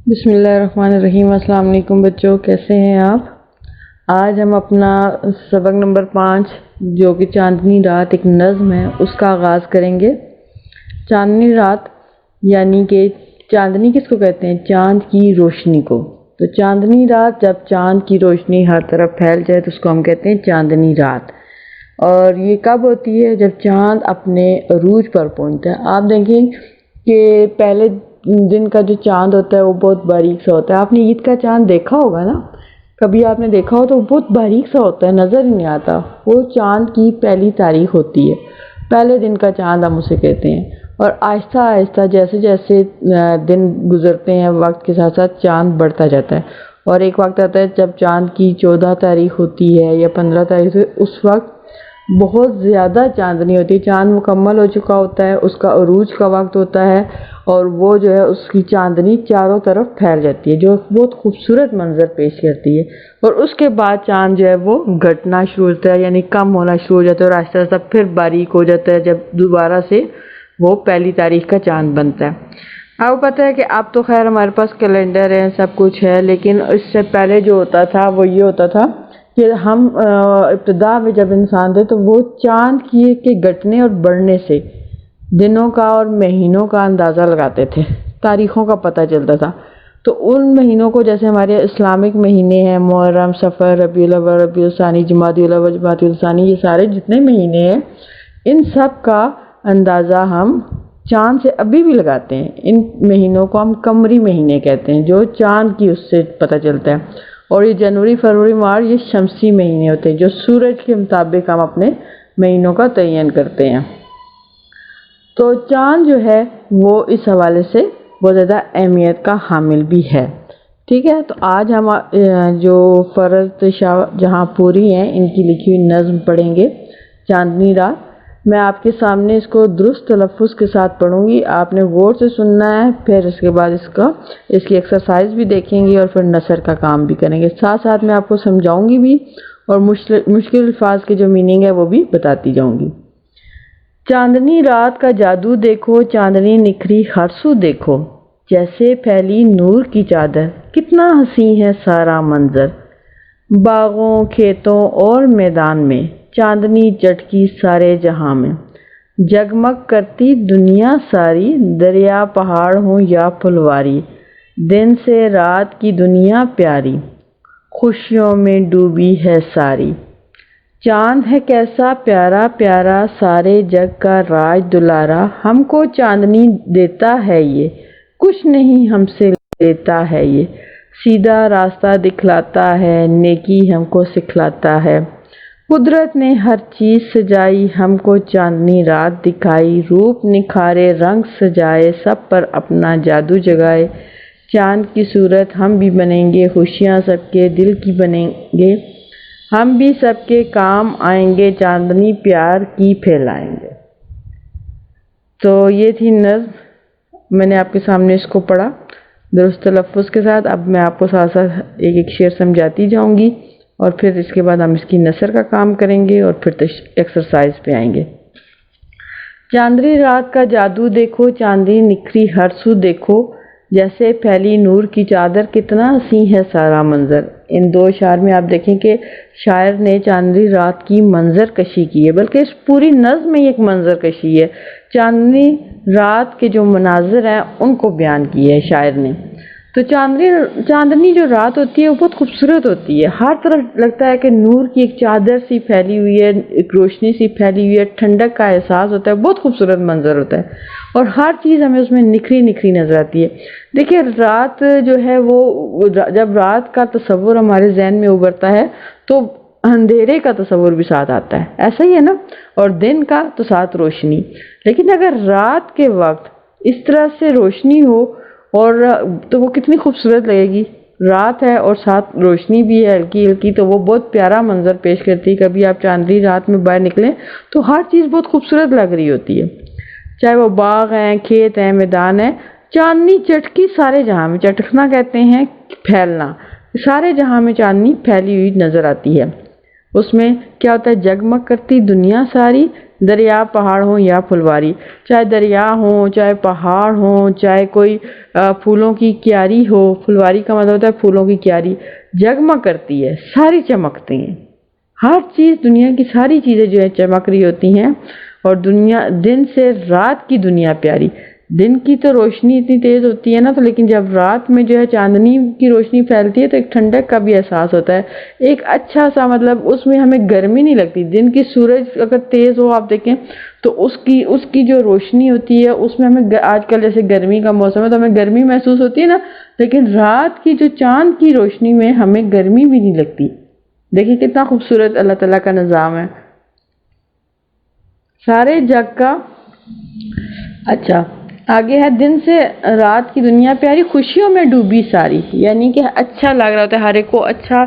بسم اللہ الرحمن الرحیم۔ السلام علیکم بچوں، کیسے ہیں آپ؟ آج ہم اپنا سبق نمبر 5 جو کہ چاندنی رات ایک نظم ہے اس کا آغاز کریں گے۔ چاندنی رات یعنی کہ چاندنی کس کو کہتے ہیں؟ چاند کی روشنی کو۔ تو چاندنی رات جب چاند کی روشنی ہر طرف پھیل جائے تو اس کو ہم کہتے ہیں چاندنی رات۔ اور یہ کب ہوتی ہے؟ جب چاند اپنے عروج پر پہنچتا ہے۔ آپ دیکھیں کہ پہلے دن کا جو چاند ہوتا ہے وہ بہت باریک سا ہوتا ہے۔ آپ نے عید کا چاند دیکھا ہوگا نا، کبھی آپ نے دیکھا ہو تو وہ بہت باریک سا ہوتا ہے، نظر ہی نہیں آتا۔ وہ چاند کی پہلی تاریخ ہوتی ہے، پہلے دن کا چاند ہم اسے کہتے ہیں۔ اور آہستہ آہستہ جیسے جیسے دن گزرتے ہیں وقت کے ساتھ ساتھ چاند بڑھتا جاتا ہے، اور ایک وقت آتا ہے جب چاند کی 14 تاریخ ہوتی ہے یا 15 تاریخ ہوتی ہے، اس وقت بہت زیادہ چاندنی ہوتی ہے، چاند مکمل ہو چکا ہوتا ہے، اس کا عروج کا وقت ہوتا ہے، اور وہ جو ہے اس کی چاندنی چاروں طرف پھیل جاتی ہے جو بہت خوبصورت منظر پیش کرتی ہے۔ اور اس کے بعد چاند جو ہے وہ گھٹنا شروع ہوتا ہے، یعنی کم ہونا شروع ہو جاتا ہے، اور آہستہ آہستہ پھر باریک ہو جاتا ہے جب دوبارہ سے وہ پہلی تاریخ کا چاند بنتا ہے۔ آپ کو پتہ ہے کہ اب تو خیر ہمارے پاس کیلنڈر ہے، سب کچھ ہے، لیکن اس سے پہلے جو ہوتا تھا وہ یہ ہوتا تھا کہ ہم ابتدا میں جب انسان تھے تو وہ چاند کے گھٹنے اور بڑھنے سے دنوں کا اور مہینوں کا اندازہ لگاتے تھے، تاریخوں کا پتہ چلتا تھا۔ تو ان مہینوں کو جیسے ہمارے اسلامک مہینے ہیں، محرم، صفر، ربیع الاول، ربیع الثانی، جمادی الاول، جمادی الثانی، یہ سارے جتنے مہینے ہیں ان سب کا اندازہ ہم چاند سے ابھی بھی لگاتے ہیں۔ ان مہینوں کو ہم قمری مہینے کہتے ہیں جو چاند کی اس سے پتہ چلتا ہے۔ اور یہ جنوری، فروری، مارچ یہ شمسی مہینے ہوتے ہیں جو سورج کے مطابق ہم اپنے مہینوں کا تعین کرتے ہیں۔ تو چاند جو ہے وہ اس حوالے سے بہت زیادہ اہمیت کا حامل بھی ہے، ٹھیک ہے۔ تو آج ہم جو فرض شاہ جہاں پوری ہیں ان کی لکھی ہوئی نظم پڑھیں گے، چاندنی رات۔ میں آپ کے سامنے اس کو درست تلفظ کے ساتھ پڑھوں گی، آپ نے غور سے سننا ہے، پھر اس کے بعد اس کی ایکسرسائز بھی دیکھیں گے اور پھر نثر کا کام بھی کریں گے۔ ساتھ ساتھ میں آپ کو سمجھاؤں گی بھی، اور مشکل الفاظ کے جو میننگ ہے وہ بھی بتاتی جاؤں گی۔ چاندنی رات کا جادو دیکھو، چاندنی نکھری ہر سو دیکھو، جیسے پھیلی نور کی چادر، کتنا حسین ہے سارا منظر۔ باغوں، کھیتوں اور میدان میں چاندنی چٹکی سارے جہاں میں، جگمگ کرتی دنیا ساری، دریا پہاڑ ہوں یا پھلواری، دن سے رات کی دنیا پیاری، خوشیوں میں ڈوبی ہے ساری۔ چاند ہے کیسا پیارا پیارا، سارے جگ کا راج دلارا، ہم کو چاندنی دیتا ہے یہ، کچھ نہیں ہم سے لیتا ہے یہ، سیدھا راستہ دکھلاتا ہے، نیکی ہم کو سکھلاتا ہے۔ قدرت نے ہر چیز سجائی، ہم کو چاندنی رات دکھائی، روپ نکھارے رنگ سجائے، سب پر اپنا جادو جگائے۔ چاند کی صورت ہم بھی بنیں گے، خوشیاں سب کے دل کی بنیں گے، ہم بھی سب کے کام آئیں گے، چاندنی پیار کی پھیلائیں گے۔ تو یہ تھی نظم، میں نے آپ کے سامنے اس کو پڑھا درست تلفظ کے ساتھ۔ اب میں آپ کو ساتھ ساتھ ایک ایک شعر سمجھاتی جاؤں گی، اور پھر اس کے بعد ہم اس کی نثر کا کام کریں گے اور پھر ایکسرسائز پہ آئیں گے۔ چاندنی رات کا جادو دیکھو، چاندنی نکھری ہر سو دیکھو، جیسے پھیلی نور کی چادر، کتنا حسین ہے سارا منظر۔ ان دو اشعار میں آپ دیکھیں کہ شاعر نے چاندنی رات کی منظر کشی کی ہے، بلکہ اس پوری نظم میں ایک منظر کشی ہے، چاندنی رات کے جو مناظر ہیں ان کو بیان کی ہے شاعر نے۔ تو چاندنی جو رات ہوتی ہے وہ بہت خوبصورت ہوتی ہے، ہر طرف لگتا ہے کہ نور کی ایک چادر سی پھیلی ہوئی ہے، ایک روشنی سی پھیلی ہوئی ہے، ٹھنڈک کا احساس ہوتا ہے، بہت خوبصورت منظر ہوتا ہے، اور ہر چیز ہمیں اس میں نکھری نکھری نظر آتی ہے۔ دیکھیے رات جو ہے وہ جب رات کا تصور ہمارے ذہن میں ابھرتا ہے تو اندھیرے کا تصور بھی ساتھ آتا ہے، ایسا ہی ہے نا، اور دن کا تو ساتھ روشنی۔ لیکن اگر رات کے وقت اس طرح سے روشنی ہو اور تو وہ کتنی خوبصورت لگے گی، رات ہے اور ساتھ روشنی بھی ہے ہلکی ہلکی، تو وہ بہت پیارا منظر پیش کرتی ہے۔ کبھی آپ چاندنی رات میں باہر نکلیں تو ہر چیز بہت خوبصورت لگ رہی ہوتی ہے، چاہے وہ باغ ہیں، کھیت ہیں، میدان ہیں، چاندنی چٹکی سارے جہاں میں، چٹکنا کہتے ہیں پھیلنا، سارے جہاں میں چاندنی پھیلی ہوئی نظر آتی ہے۔ اس میں کیا ہوتا ہے؟ جگمگ کرتی دنیا ساری، دریا پہاڑ ہوں یا پھلواری، چاہے دریا ہوں چاہے پہاڑ ہوں چاہے کوئی پھولوں کی کیاری ہو، پھلواری کا مطلب ہوتا ہے پھولوں کی کیاری، جگمگ کرتی ہے، ساری چمکتی ہیں، ہر چیز دنیا کی ساری چیزیں جو ہے چمک رہی ہوتی ہیں، اور دن سے رات کی دنیا پیاری، دن کی تو روشنی اتنی تیز ہوتی ہے نا، تو لیکن جب رات میں جو ہے چاندنی کی روشنی پھیلتی ہے تو ایک ٹھنڈک کا بھی احساس ہوتا ہے، ایک اچھا سا مطلب اس میں ہمیں گرمی نہیں لگتی، دن کی سورج اگر تیز ہو آپ دیکھیں تو اس کی جو روشنی ہوتی ہے اس میں ہمیں آج کل جیسے گرمی کا موسم ہے تو ہمیں گرمی محسوس ہوتی ہے نا، لیکن رات کی جو چاند کی روشنی میں ہمیں گرمی بھی نہیں لگتی۔ دیکھیں کتنا خوبصورت اللہ تعالیٰ کا نظام ہے سارے جگ کا۔ اچھا آگے ہے، دن سے رات کی دنیا پیاری، خوشیوں میں ڈوبی ساری، یعنی کہ اچھا لگ رہا ہوتا ہے، ہر ایک کو اچھا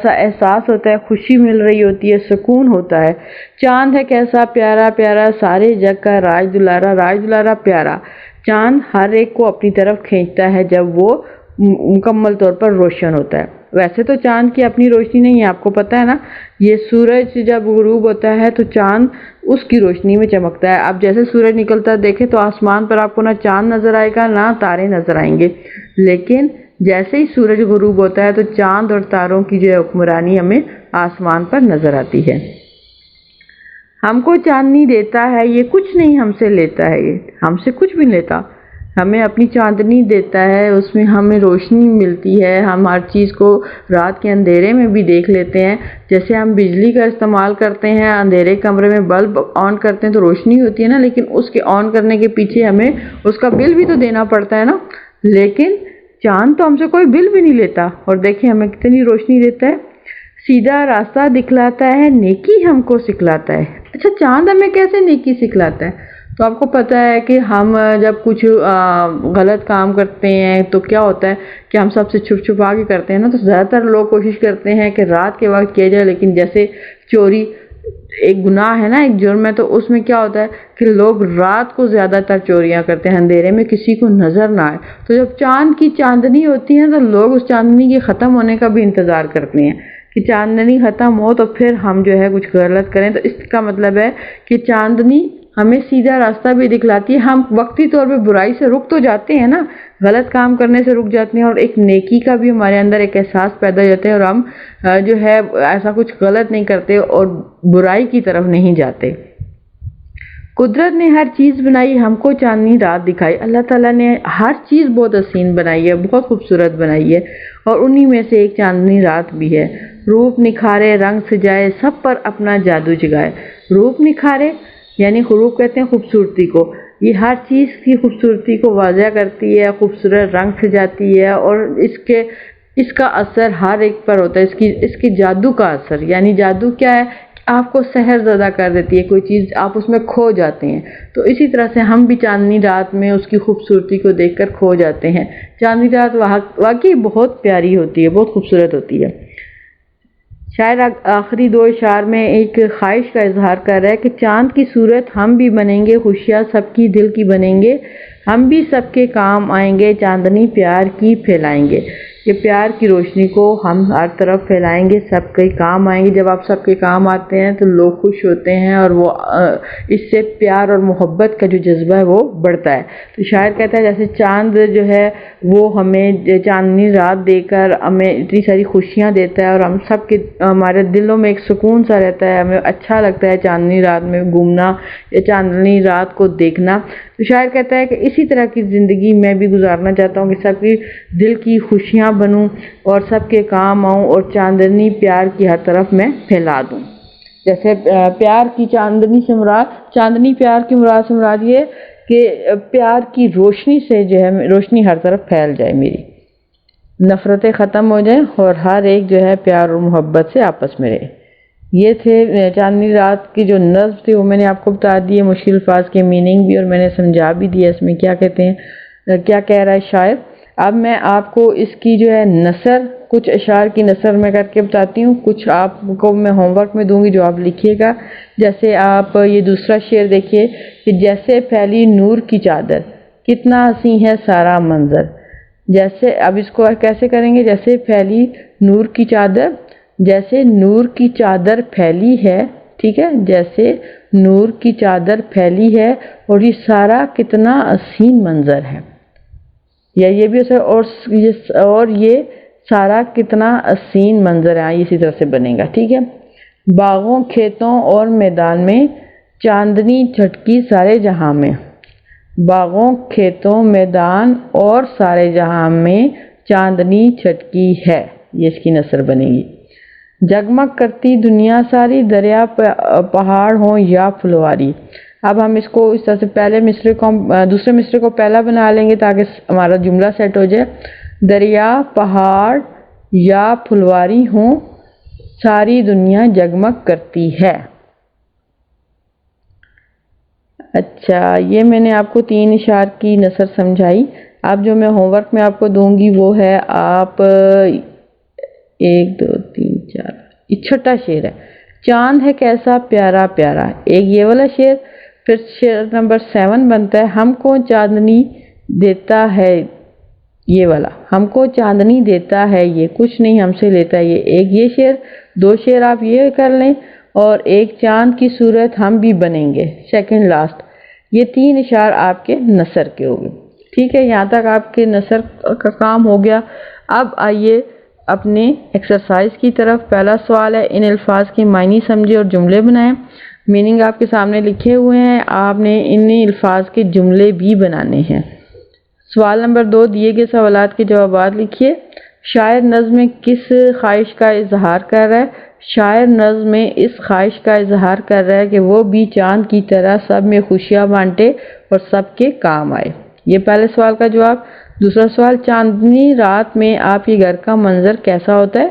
سا احساس ہوتا ہے، خوشی مل رہی ہوتی ہے، سکون ہوتا ہے۔ چاند ہے کیسا پیارا پیارا، سارے جگ کا راج دلارا پیارا، چاند ہر ایک کو اپنی طرف کھینچتا ہے جب وہ مکمل طور پر روشن ہوتا ہے۔ ویسے تو چاند کی اپنی روشنی نہیں ہے، آپ کو پتہ ہے نا، یہ سورج جب غروب ہوتا ہے تو چاند اس کی روشنی میں چمکتا ہے۔ اب جیسے سورج نکلتا ہے دیکھیں تو آسمان پر آپ کو نہ چاند نظر آئے گا نہ تارے نظر آئیں گے، لیکن جیسے ہی سورج غروب ہوتا ہے تو چاند اور تاروں کی جو حکمرانی ہمیں آسمان پر نظر آتی ہے۔ ہم کو چاندنی دیتا ہے یہ کچھ نہیں ہم سے لیتا ہے، یہ ہم سے کچھ بھی لیتا، ہمیں اپنی چاندنی دیتا ہے، اس میں ہمیں روشنی ملتی ہے، ہم ہر چیز کو رات کے اندھیرے میں بھی دیکھ لیتے ہیں۔ جیسے ہم بجلی کا استعمال کرتے ہیں، اندھیرے کمرے میں بلب آن کرتے ہیں تو روشنی ہوتی ہے نا، لیکن اس کے آن کرنے کے پیچھے ہمیں اس کا بل بھی تو دینا پڑتا ہے نا، لیکن چاند تو ہم سے کوئی بل بھی نہیں لیتا، اور دیکھیں ہمیں کتنی روشنی دیتا ہے، سیدھا راستہ دکھلاتا ہے، نیکی ہم کو سکھلاتا ہے۔ اچھا چاند ہمیں کیسے نیکی سکھلاتا ہے؟ تو آپ کو پتہ ہے کہ ہم جب کچھ غلط کام کرتے ہیں تو کیا ہوتا ہے کہ ہم سب سے چھپ چھپا کے کرتے ہیں نا، تو زیادہ تر لوگ کوشش کرتے ہیں کہ رات کے وقت کیا جائے، لیکن جیسے چوری ایک گناہ ہے نا، ایک جرم ہے، تو اس میں کیا ہوتا ہے کہ لوگ رات کو زیادہ تر چوریاں کرتے ہیں، اندھیرے میں کسی کو نظر نہ آئے، تو جب چاند کی چاندنی ہوتی ہے تو لوگ اس چاندنی کے ختم ہونے کا بھی انتظار کرتے ہیں کہ چاندنی ختم ہو تو پھر ہم جو ہے کچھ غلط کریں۔ تو اس کا مطلب ہے کہ چاندنی ہمیں سیدھا راستہ بھی دکھلاتی ہے، ہم وقتی طور پہ برائی سے رک تو جاتے ہیں نا، غلط کام کرنے سے رک جاتے ہیں، اور ایک نیکی کا بھی ہمارے اندر ایک احساس پیدا ہو جاتا ہے، اور ہم جو ہے ایسا کچھ غلط نہیں کرتے اور برائی کی طرف نہیں جاتے۔ قدرت نے ہر چیز بنائی، ہم کو چاندنی رات دکھائی، اللہ تعالیٰ نے ہر چیز بہت حسین بنائی ہے، بہت خوبصورت بنائی ہے، اور انہی میں سے ایک چاندنی رات بھی ہے۔ روپ نکھارے رنگ سجائے، سب پر اپنا جادو جگائے۔ روپ نکھارے یعنی روپ کہتے ہیں خوبصورتی کو، یہ ہر چیز کی خوبصورتی کو واضح کرتی ہے، خوبصورت رنگ سجاتی ہے، اور اس کا اثر ہر ایک پر ہوتا ہے، اس کی جادو کا اثر، یعنی جادو کیا ہے، آپ کو سحر زدہ کر دیتی ہے کوئی چیز، آپ اس میں کھو جاتے ہیں، تو اسی طرح سے ہم بھی چاندنی رات میں اس کی خوبصورتی کو دیکھ کر کھو جاتے ہیں۔ چاندنی رات واقعی بہت پیاری ہوتی ہے، بہت خوبصورت ہوتی ہے۔ شاعر آخری دو اشعار میں ایک خواہش کا اظہار کر رہا ہے کہ چاند کی صورت ہم بھی بنیں گے، خوشیاں سب کی دل کی بنیں گے، ہم بھی سب کے کام آئیں گے، چاندنی پیار کی پھیلائیں گے۔ یہ پیار کی روشنی کو ہم ہر طرف پھیلائیں گے، سب کے کام آئیں گے۔ جب آپ سب کے کام آتے ہیں تو لوگ خوش ہوتے ہیں، اور وہ اس سے پیار اور محبت کا جو جذبہ ہے وہ بڑھتا ہے۔ تو شاعر کہتا ہے جیسے چاند جو ہے وہ ہمیں چاندنی رات دے کر ہمیں اتنی ساری خوشیاں دیتا ہے، اور ہم سب کے ہمارے دلوں میں ایک سکون سا رہتا ہے، ہمیں اچھا لگتا ہے چاندنی رات میں گھومنا یا چاندنی رات کو دیکھنا۔ تو شاعر کہتا ہے کہ اسی طرح کی زندگی میں بھی گزارنا چاہتا ہوں کہ سب کی دل کی خوشیاں بنوں اور سب کے کام آؤں، اور چاندنی پیار کی ہر طرف میں پھیلا دوں۔ جیسے پیار کی چاندنی سے مراد، چاندنی پیار کی مراد سے مراد یہ کہ پیار کی روشنی سے جو ہے روشنی ہر طرف پھیل جائے، میری نفرتیں ختم ہو جائیں، اور ہر ایک جو ہے پیار اور محبت سے آپس میں رہے۔ یہ تھے چاندنی رات کی جو نظم تھی، وہ میں نے آپ کو بتا دی ہے، مشکل الفاظ کے میننگ بھی، اور میں نے سمجھا بھی دیا اس میں کیا کہتے ہیں، کیا کہہ رہا ہے شاعر۔ اب میں آپ کو اس کی جو ہے نثر، کچھ اشعار کی نثر میں کر کے بتاتی ہوں، کچھ آپ کو میں ہوم ورک میں دوں گی جو آپ لکھیے گا۔ جیسے آپ یہ دوسرا شعر دیکھیے کہ جیسے پھیلی نور کی چادر، کتنا حسین ہے سارا منظر۔ جیسے اب اس کو کیسے کریں گے، جیسے پھیلی نور کی چادر، جیسے نور کی چادر پھیلی ہے، ٹھیک ہے، جیسے نور کی چادر پھیلی ہے، اور یہ سارا کتنا حسین منظر ہے، یا یہ بھی اور یہ سارا کتنا حسین منظر ہے، اسی طرح سے بنے گا، ٹھیک ہے۔ باغوں، کھیتوں اور میدان میں چاندنی چھٹکی سارے جہاں میں، باغوں، کھیتوں، میدان اور سارے جہاں میں چاندنی چھٹکی ہے، یہ اس کی نثر بنے گی۔ جگمگ کرتی دنیا ساری، دریا پہاڑ ہوں یا پھلواری۔ اب ہم اس کو اس طرح سے پہلے مصرے کو دوسرے مصرے کو پہلا بنا لیں گے تاکہ ہمارا جملہ سیٹ ہو جائے۔ دریا، پہاڑ یا پھلواری ہوں، ساری دنیا جگمگ کرتی ہے۔ اچھا، یہ میں نے آپ کو 3 اشعار کی نثر سمجھائی۔ اب جو میں ہوم ورک میں آپ کو دوں گی وہ ہے، آپ 1 2 3 4، یہ چھٹا شعر ہے، چاند ہے کیسا پیارا پیارا، ایک یہ والا شعر۔ پھر شعر نمبر 7 بنتا ہے، ہم کو چاندنی دیتا ہے، یہ والا، ہم کو چاندنی دیتا ہے یہ، کچھ نہیں ہم سے لیتا یہ، ایک یہ شعر۔ 2 شعر آپ یہ کر لیں، اور ایک چاند کی صورت ہم بھی بنیں گے، سیکنڈ لاسٹ۔ یہ 3 اشعار آپ کے نثر کے ہو گئے، ٹھیک ہے۔ یہاں تک آپ کے نثر کا کام ہو گیا۔ اب آئیے اپنے ایکسرسائز کی طرف۔ پہلا سوال ہے، ان الفاظ کے معنی سمجھے اور جملے بنائیں۔ میننگ آپ کے سامنے لکھے ہوئے ہیں، آپ نے ان الفاظ کے جملے بھی بنانے ہیں۔ سوال نمبر 2، دیے گئے سوالات کے جوابات لکھیے۔ شاعر نظم میں کس خواہش کا اظہار کر رہا ہے؟ شاعر نظم میں اس خواہش کا اظہار کر رہا ہے کہ وہ بھی چاند کی طرح سب میں خوشیاں بانٹے اور سب کے کام آئے، یہ پہلے سوال کا جواب۔ دوسرا سوال، چاندنی رات میں آپ کے گھر کا منظر کیسا ہوتا ہے؟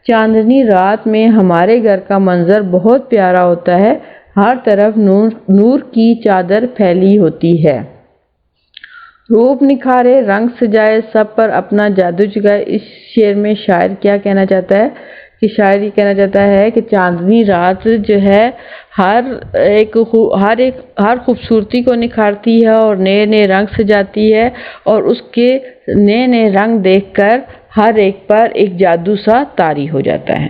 چاندنی رات میں ہمارے گھر کا منظر بہت پیارا ہوتا ہے، ہر طرف نور کی چادر پھیلی ہوتی ہے۔ روپ نکھارے، رنگ سجائے، سب پر اپنا جادو جگائے، اس شعر میں شاعر کیا کہنا چاہتا ہے؟ کہ شاعر یہ کہنا چاہتا ہے کہ چاندنی رات جو ہے ہر خوبصورتی کو نکھارتی ہے اور نئے نئے رنگ سجاتی ہے، اور اس کے نئے نئے رنگ دیکھ کر ہر ایک پر ایک جادو سا طاری ہو جاتا ہے۔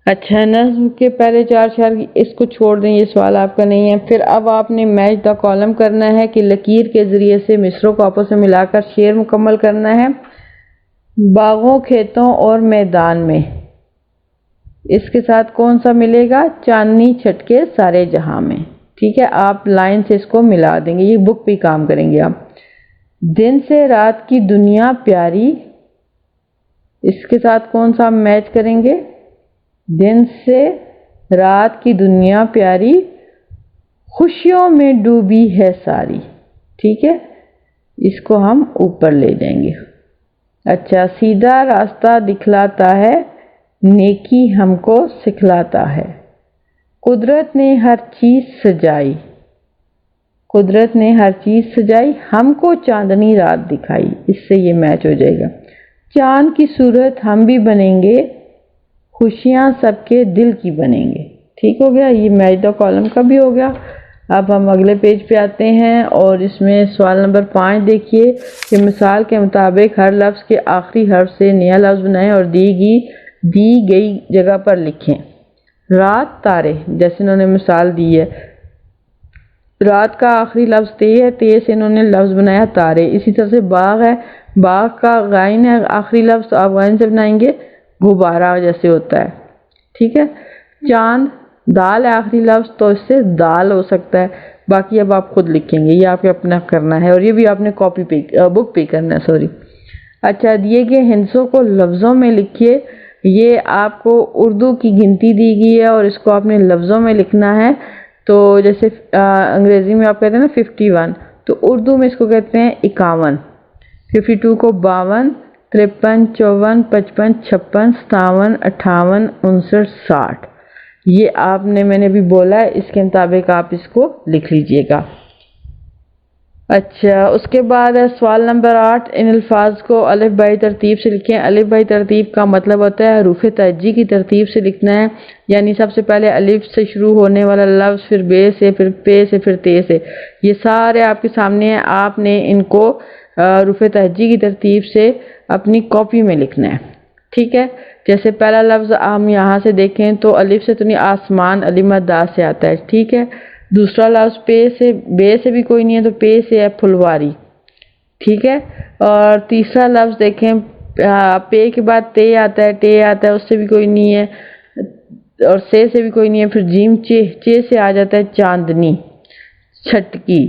اچھا، نظم کے پہلے 4 اشعار اس کو چھوڑ دیں، یہ سوال آپ کا نہیں ہے۔ پھر اب آپ نے میچ دا کالم کرنا ہے کہ لکیر کے ذریعے سے مصروں کو آپس میں ملا کر شعر مکمل کرنا ہے۔ باغوں، کھیتوں اور میدان میں، اس کے ساتھ کون سا ملے گا؟ چاندنی چھٹکے سارے جہاں میں، ٹھیک ہے۔ آپ لائن سے اس کو ملا دیں گے، یہ بک پہ کام کریں گے آپ۔ دن سے رات کی دنیا پیاری، اس کے ساتھ کون سا میچ کریں گے؟ دن سے رات کی دنیا پیاری، خوشیوں میں ڈوبی ہے ساری، ٹھیک ہے، اس کو ہم اوپر لے جائیں گے۔ اچھا، سیدھا راستہ دکھلاتا ہے، نیکی ہم کو سکھلاتا ہے، قدرت نے ہر چیز سجائی، قدرت نے ہر چیز سجائی، ہم کو چاندنی رات دکھائی، اس سے یہ میچ ہو جائے گا۔ چاند کی صورت ہم بھی بنیں گے، خوشیاں سب کے دل کی بنیں گے، ٹھیک ہو گیا، یہ میچ دا کالم کا بھی ہو گیا۔ اب ہم اگلے پیج پہ آتے ہیں، اور اس میں سوال نمبر 5 دیکھیے کہ مثال کے مطابق ہر لفظ کے آخری حرف سے نیا لفظ بنائیں اور دی گئی جگہ پر لکھیں۔ رات، تارے، جیسے انہوں نے مثال دی ہے، رات کا آخری لفظ تے ہے، تے سے انہوں نے لفظ بنایا تارے۔ اسی طرح سے باغ ہے، باغ کا غائن ہے آخری لفظ، تو آپ غائن سے بنائیں گے غبارہ جیسے ہوتا ہے، ٹھیک ہے۔ چاند، دال ہے آخری لفظ، تو اس سے دال ہو سکتا ہے، باقی اب آپ خود لکھیں گے، یہ آپ کے اپنا کرنا ہے، اور یہ بھی آپ نے بک پہ کرنا ہے، سوری۔ اچھا، دیے گئے ہندسوں کو لفظوں میں لکھیے۔ یہ آپ کو اردو کی گنتی دی گئی ہے اور اس کو آپ نے لفظوں میں لکھنا ہے، تو جیسے انگریزی میں آپ کہتے ہیں نا 51، تو اردو میں اس کو کہتے ہیں 51۔ 52 کو 52، 53، 54، 55، 56، 57، 58، 59، 60۔ یہ آپ نے میں نے بھی بولا ہے، اس کے مطابق آپ اس کو لکھ لیجئے گا۔ اچھا، اس کے بعد ہے سوال نمبر 8، ان الفاظ کو الف بائی ترتیب سے لکھیں۔ الف بائی ترتیب کا مطلب ہوتا ہے حروف تہجی کی ترتیب سے لکھنا ہے، یعنی سب سے پہلے الف سے شروع ہونے والا لفظ، پھر بے سے، پھر پے سے، پھر تے سے، یہ سارے آپ کے سامنے ہیں، آپ نے ان کو حروف تہجی کی ترتیب سے اپنی کاپی میں لکھنا ہے، ٹھیک ہے۔ جیسے پہلا لفظ ہم یہاں سے دیکھیں تو الف سے تو نہیں، آسمان علی مدار سے آتا ہے، ٹھیک ہے۔ دوسرا لفظ بے سے بھی کوئی نہیں ہے تو پے سے ہے، پھلواری، ٹھیک ہے۔ اور تیسرا لفظ دیکھیں پے کے بعد تے آتا ہے، ٹے آتا ہے، اس سے بھی کوئی نہیں ہے، اور سے بھی کوئی نہیں ہے، پھر جیم چے سے آ جاتا ہے چاندنی، چھٹکی،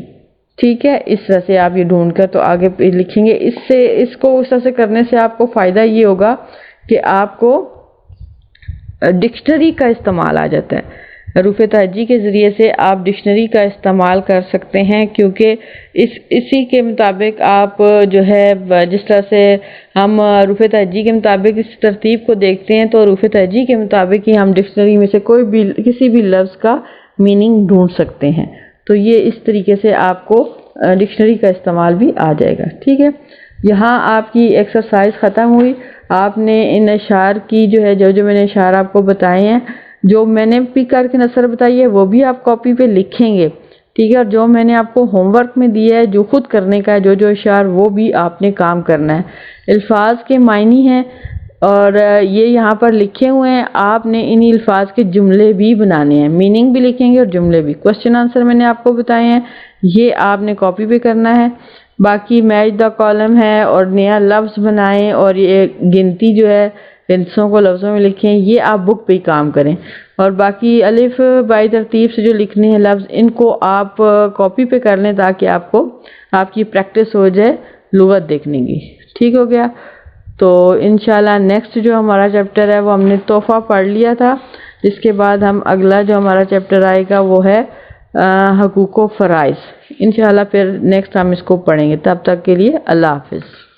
ٹھیک ہے۔ اس طرح سے آپ یہ ڈھونڈ کر تو آگے لکھیں گے۔ اس کو اس طرح سے کرنے سے آپ کو فائدہ یہ ہوگا کہ آپ کو ڈکشنری کا استعمال آ جاتا ہے۔ حروف تہجی کے ذریعے سے آپ ڈکشنری کا استعمال کر سکتے ہیں، کیونکہ اسی کے مطابق آپ جو ہے جس طرح سے ہم حروف تہجی کے مطابق اس ترتیب کو دیکھتے ہیں تو حروف تہجی کے مطابق ہی ہم ڈکشنری میں سے کسی بھی لفظ کا میننگ ڈھونڈ سکتے ہیں۔ تو یہ اس طریقے سے آپ کو ڈکشنری کا استعمال بھی آ جائے گا، ٹھیک ہے۔ یہاں آپ کی ایکسرسائز ختم ہوئی۔ آپ نے ان اشعار کی جو میں نے اشعار آپ کو بتائے ہیں، جو میں نے بھی کر کے نثر بتائی ہے وہ بھی آپ کاپی پہ لکھیں گے، ٹھیک ہے۔ اور جو میں نے آپ کو ہوم ورک میں دیا ہے جو خود کرنے کا ہے، جو اشعار، وہ بھی آپ نے کام کرنا ہے۔ الفاظ کے معنی ہیں اور یہ یہاں پر لکھے ہوئے ہیں، آپ نے انہی الفاظ کے جملے بھی بنانے ہیں، میننگ بھی لکھیں گے اور جملے بھی۔ کوسچن آنسر میں نے آپ کو بتائے ہیں، یہ آپ نے کاپی پہ کرنا ہے۔ باقی میچ دا کالم ہے اور نیا لفظ بنائیں اور یہ گنتی جو ہے ہندسوں کو لفظوں میں لکھیں، یہ آپ بک پہ ہی کام کریں۔ اور باقی الف بائی ترتیب سے جو لکھنے ہیں لفظ، ان کو آپ کاپی پہ کر لیں تاکہ آپ کی پریکٹس ہو جائے لغت دیکھنے کی، ٹھیک ہو گیا۔ تو انشاءاللہ نیکسٹ جو ہمارا چیپٹر ہے وہ ہم نے تحفہ پڑھ لیا تھا، جس کے بعد ہم اگلا جو ہمارا چیپٹر آئے گا وہ ہے حقوق و فرائض۔ انشاءاللہ پھر نیکسٹ ہم اس کو پڑھیں گے، تب تک کے لیے اللہ حافظ۔